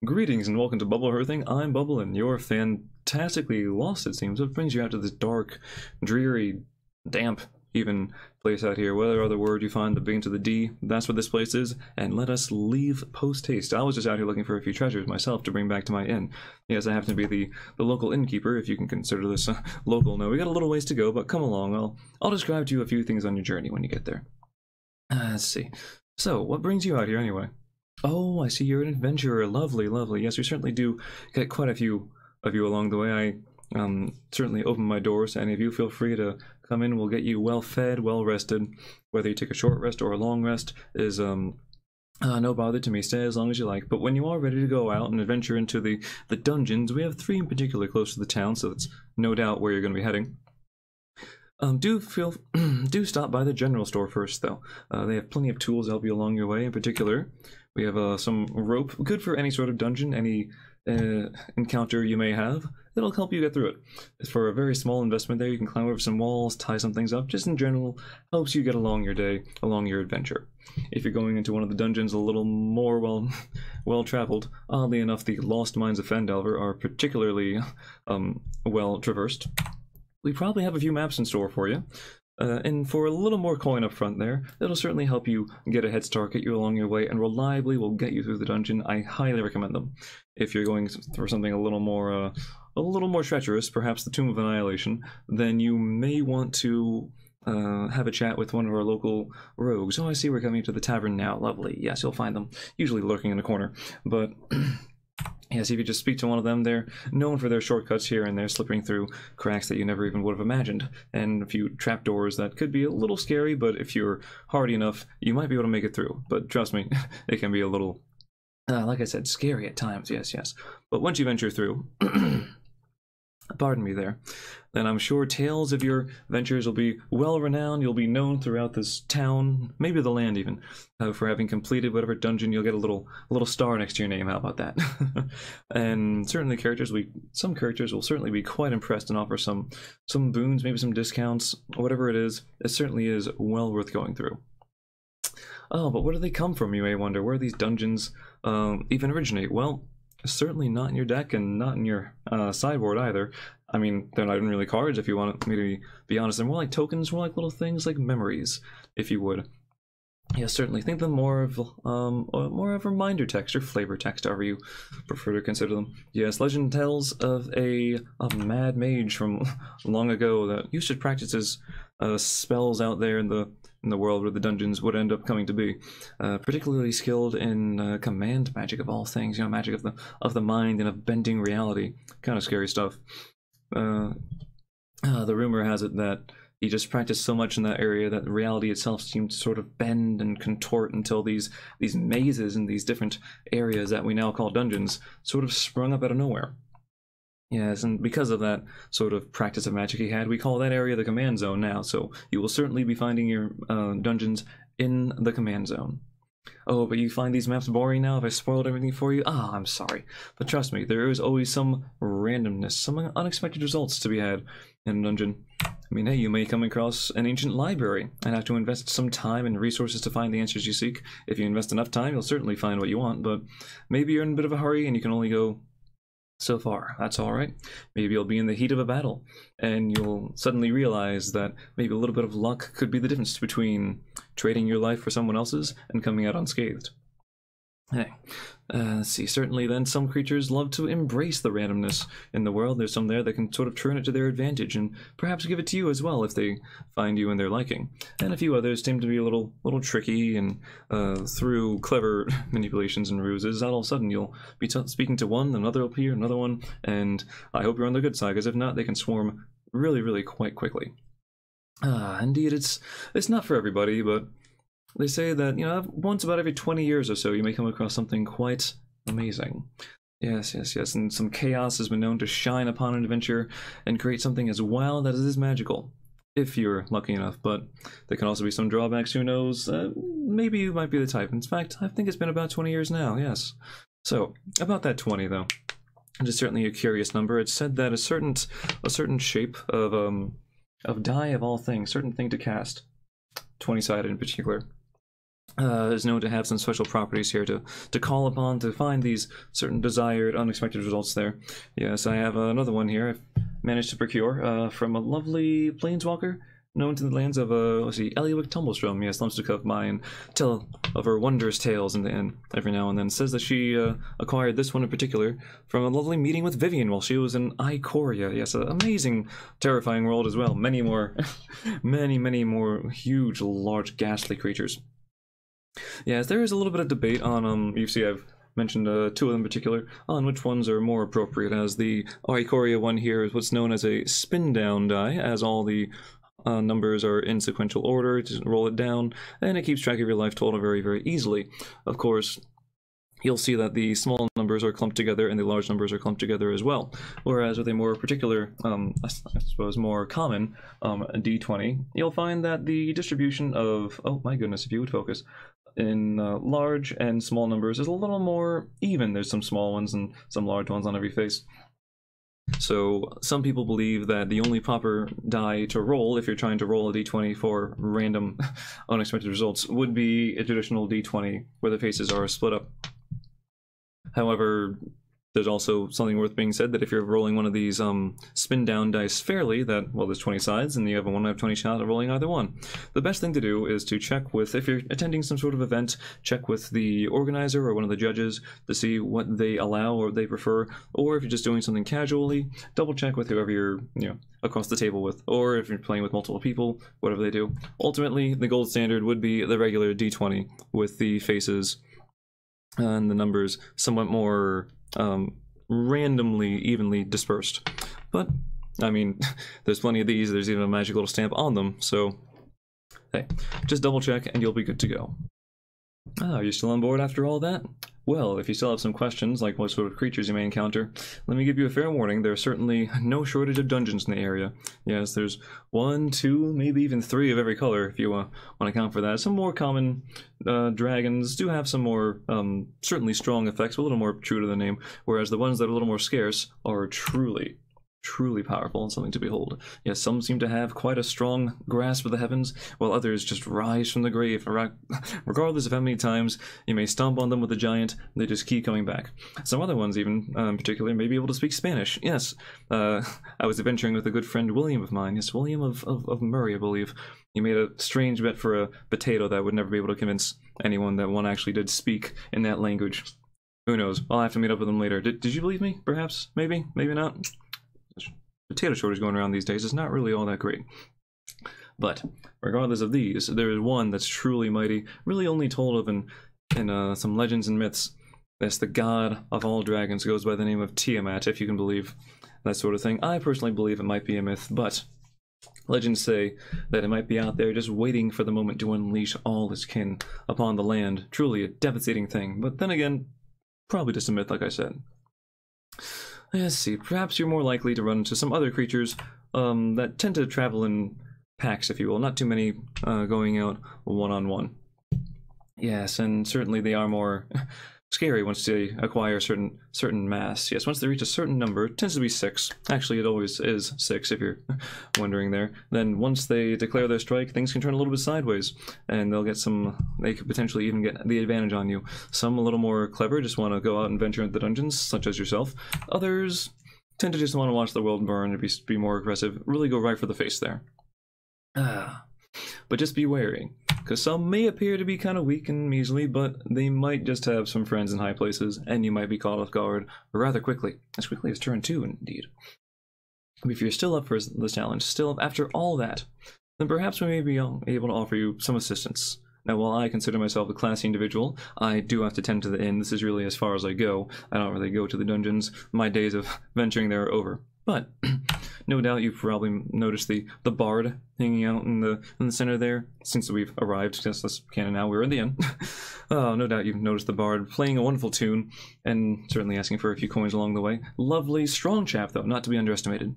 Greetings and welcome to Bubble Hearthing. I'm Bubble, and you're fantastically lost, it seems. What brings you out to this dark, dreary, damp, even place out here? Whatever other word you find that begins with a D, that's what this place is, and let us leave post-haste. I was just out here looking for a few treasures myself to bring back to my inn. Yes, I happen to be the local innkeeper, if you can consider this local. No, we got a little ways to go, but come along. I'll describe to you a few things on your journey when you get there. Let's see. So, what brings you out here anyway? Oh, I see you're an adventurer. Lovely, lovely. Yes, we certainly do get quite a few of you along the way. I certainly open my doors to any of you. Feel free to come in. We'll get you well fed, well rested. Whether you take a short rest or a long rest is no bother to me. Stay as long as you like. But when you are ready to go out and adventure into the dungeons, we have 3 in particular close to the town, so that's no doubt where you're going to be heading. Do stop by the general store first, though. They have plenty of tools to help you along your way. In particular, we have some rope, good for any sort of dungeon, any encounter you may have. It'll help you get through it. For a very small investment there, you can climb over some walls, tie some things up. Just in general, helps you get along your day, along your adventure. If you're going into one of the dungeons a little more well-traveled, oddly enough, the Lost Mines of Phandelver are particularly well-traversed. We probably have a few maps in store for you, and for a little more coin up front there, it'll certainly help you get a head start, get you along your way, and reliably will get you through the dungeon. I highly recommend them. If you're going for something a little more treacherous, perhaps the Tomb of Annihilation, then you may want to have a chat with one of our local rogues. Oh, I see we're coming to the tavern now. Lovely. Yes, you'll find them, usually lurking in a corner, but... Yes, if you just speak to one of them, they're known for their shortcuts here and there, slipping through cracks that you never even would have imagined, and a few trapdoors that could be a little scary, but if you're hardy enough, you might be able to make it through. But trust me, it can be a little, like I said, scary at times, yes. But once you venture through, pardon me there, then I'm sure tales of your ventures will be well-renowned. You'll be known throughout this town, maybe the land even, for having completed whatever dungeon. You'll get a little star next to your name. How about that? And certainly some characters will certainly be quite impressed and offer some boons, maybe some discounts, whatever it is. It certainly is well worth going through. Oh, but where do they come from, you may wonder? Where do these dungeons even originate? Well, certainly not in your deck and not in your sideboard either. I mean, they're not even really cards, if you want me to be honest. They're more like tokens, more like little things, like memories, if you would. Yeah, certainly. Think them more of reminder text or flavor text, however you prefer to consider them. Yes, legend tells of a mad mage from long ago that used to practice his spells out there in the world where the dungeons would end up coming to be. Particularly skilled in command magic of all things, you know, magic of the mind and of bending reality. Kind of scary stuff. The rumor has it that he just practiced so much in that area that reality itself seemed to sort of bend and contort until these mazes in these different areas that we now call dungeons sort of sprung up out of nowhere. Yes, and because of that sort of practice of magic he had, we call that area the command zone now, so you will certainly be finding your dungeons in the command zone. Oh, but you find these maps boring now? Have I spoiled everything for you? Ah, I'm sorry. But trust me, there is always some randomness, some unexpected results to be had in a dungeon. I mean, hey, you may come across an ancient library and have to invest some time and resources to find the answers you seek. If you invest enough time, you'll certainly find what you want, but maybe you're in a bit of a hurry and you can only go so far. That's all right. Maybe you'll be in the heat of a battle, and you'll suddenly realize that maybe a little bit of luck could be the difference between trading your life for someone else's and coming out unscathed. Hey, let's see. Certainly then some creatures love to embrace the randomness in the world. There's some there that can sort of turn it to their advantage and perhaps give it to you as well if they find you in their liking. And a few others seem to be a little tricky, and through clever manipulations and ruses, all of a sudden you'll be speaking to one, another will appear, another one, and I hope you're on the good side, because if not, they can swarm really quite quickly. Indeed, it's not for everybody, but they say that, you know, once about every 20 years or so, you may come across something quite amazing. Yes, and some chaos has been known to shine upon an adventure and create something as wild as it is magical, if you're lucky enough. But there can also be some drawbacks, who knows? Maybe you might be the type. In fact, I think it's been about 20 years now, yes. So, about that 20, though. It is certainly a curious number. It's said that a certain shape of die of all things, certain thing to cast, 20-sided in particular, is known to have some special properties here to call upon to find these certain desired unexpected results there. Yes, I have another one here I've managed to procure from a lovely planeswalker known to the lands of, let's see, Eliwick Tumblestrom. Yes, loves to come by and tell of her wondrous tales and every now and then. Says that she acquired this one in particular from a lovely meeting with Vivian while she was in Ikoria. Yes, an amazing, terrifying world as well. Many more, many more huge, large, ghastly creatures. Yes, there is a little bit of debate on, you see I've mentioned two of them in particular, on which ones are more appropriate, as the Ikoria one here is what's known as a spin-down die, as all the numbers are in sequential order, just roll it down, and it keeps track of your life total very, very easily. Of course, you'll see that the small numbers are clumped together and the large numbers are clumped together as well. Whereas with a more particular, I suppose more common D20, you'll find that the distribution of, oh my goodness, if you would focus, in large and small numbers is a little more even. There's some small ones and some large ones on every face. So some people believe that the only proper die to roll, if you're trying to roll a d20 for random unexpected results, would be a traditional d20 where the faces are split up. However, there's also something worth being said that if you're rolling one of these spin down dice fairly, that, well, there's 20 sides and you have a 1 out of 20 shot at rolling either one. The best thing to do is to check with, if you're attending some sort of event, check with the organizer or one of the judges to see what they allow or they prefer, or if you're just doing something casually, double check with whoever you're, across the table with, or if you're playing with multiple people, whatever they do. Ultimately, the gold standard would be the regular d20 with the faces and the numbers somewhat more randomly, evenly dispersed. But, I mean, there's plenty of these, there's even a magic little stamp on them, so, hey, just double check and you'll be good to go. Are you still on board after all that? Well, if you still have some questions, like what sort of creatures you may encounter, let me give you a fair warning. There's certainly no shortage of dungeons in the area. Yes, there's 1, 2, maybe even 3 of every color, if you want to account for that. Some more common dragons do have some more, certainly strong effects, a little more true to the name, whereas the ones that are a little more scarce are truly powerful and something to behold. Yes, some seem to have quite a strong grasp of the heavens, while others just rise from the grave. Regardless of how many times you may stomp on them with a giant, they just keep coming back. Some other ones even, in particular, may be able to speak Spanish. Yes, I was adventuring with a good friend, William of mine. Yes, William of Murray, I believe. He made a strange bet for a potato that I would never be able to convince anyone that one actually did speak in that language. Who knows? I'll have to meet up with him later. Did you believe me? Perhaps? Maybe? Maybe not? Potato shortage going around these days is not really all that great. But regardless of these, there is one that's truly mighty, really only told of in some legends and myths. That's the god of all dragons, goes by the name of Tiamat, if you can believe that sort of thing. I personally believe it might be a myth, but legends say that it might be out there just waiting for the moment to unleash all its kin upon the land. Truly a devastating thing, but then again, probably just a myth, like I said. Let's see, perhaps you're more likely to run into some other creatures that tend to travel in packs, if you will. Not too many going out one-on-one. Yes, and certainly they are more scary once they acquire certain mass. Yes, once they reach a certain number, it tends to be 6. Actually, it always is 6, if you're wondering there. Then once they declare their strike, things can turn a little bit sideways, and they could potentially even get the advantage on you. Some a little more clever, just want to go out and venture into the dungeons, such as yourself. Others tend to just want to watch the world burn and be more aggressive, really go right for the face there. But just be wary, because some may appear to be kind of weak and measly, but they might just have some friends in high places, and you might be caught off guard rather quickly as turn 2, indeed. If you're still up for the challenge, still up after all that, then perhaps we may be able to offer you some assistance. Now, while I consider myself a classy individual, I do have to tend to the inn. This is really as far as I go. I don't really go to the dungeons. My days of venturing there are over. But no doubt you've probably noticed the bard hanging out in the center there since we've arrived. Just this canon now, we're in the inn. Oh, no doubt you've noticed the bard playing a wonderful tune and certainly asking for a few coins along the way. Lovely, strong chap though, not to be underestimated.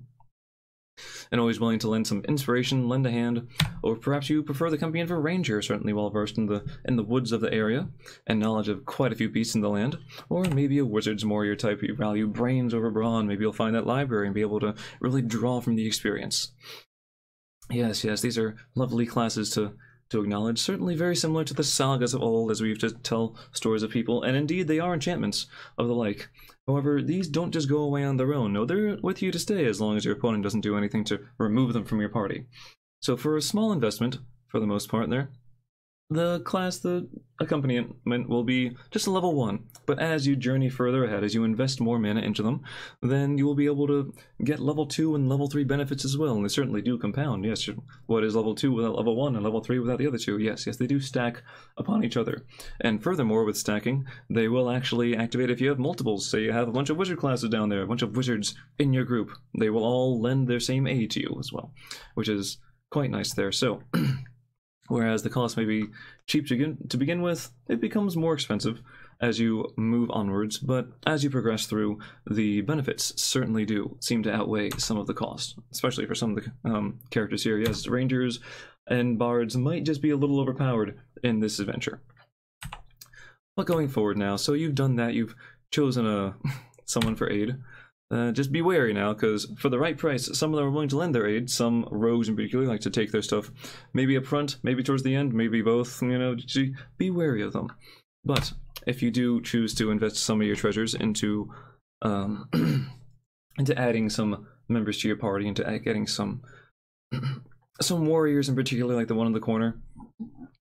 And always willing to lend some inspiration, lend a hand, or perhaps you prefer the company of a ranger, certainly well versed in the woods of the area, and knowledge of quite a few beasts in the land, or maybe a wizard's more your type, you value brains over brawn. Maybe you'll find that library and be able to really draw from the experience. Yes, these are lovely classes to to acknowledge, certainly very similar to the sagas of old, as we have to tell stories of people, and indeed they are enchantments of the like. However, these don't just go away on their own. No, they're with you to stay as long as your opponent doesn't do anything to remove them from your party. So for a small investment, for the most part there, the accompaniment will be just a level 1, but as you journey further ahead, as you invest more mana into them, then you will be able to get level 2 and level 3 benefits as well, and they certainly do compound. Yes, what is level 2 without level 1 and level 3 without the other two? Yes, they do stack upon each other. And furthermore, with stacking, they will actually activate if you have multiples. Say you have a bunch of wizard classes down there, a bunch of wizards in your group. They will all lend their same aid to you as well, which is quite nice there. So whereas the cost may be cheap to begin with, it becomes more expensive as you move onwards, but as you progress through, the benefits certainly do seem to outweigh some of the cost, especially for some of the characters here. Yes, rangers and bards might just be a little overpowered in this adventure. But going forward now, so you've done that, you've chosen someone for aid. Just be wary now, because for the right price, some of them are willing to lend their aid. Some rogues in particular like to take their stuff maybe up front, maybe towards the end, maybe both. You know, be wary of them. But if you do choose to invest some of your treasures into into adding some members to your party, into getting some warriors in particular, like the one in the corner,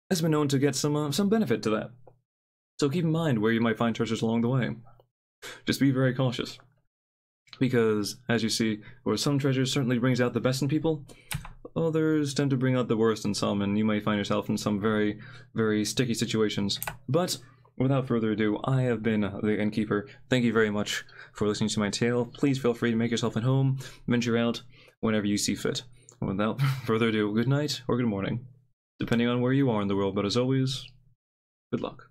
has been known to get some benefit to that. So keep in mind where you might find treasures along the way. Just be very cautious. Because, as you see, where some treasures certainly brings out the best in people, others tend to bring out the worst in some, and you may find yourself in some very, very sticky situations. But, without further ado, I have been the Innkeeper. Thank you very much for listening to my tale. Please feel free to make yourself at home, venture out whenever you see fit. Without further ado, good night or good morning, depending on where you are in the world, but as always, good luck.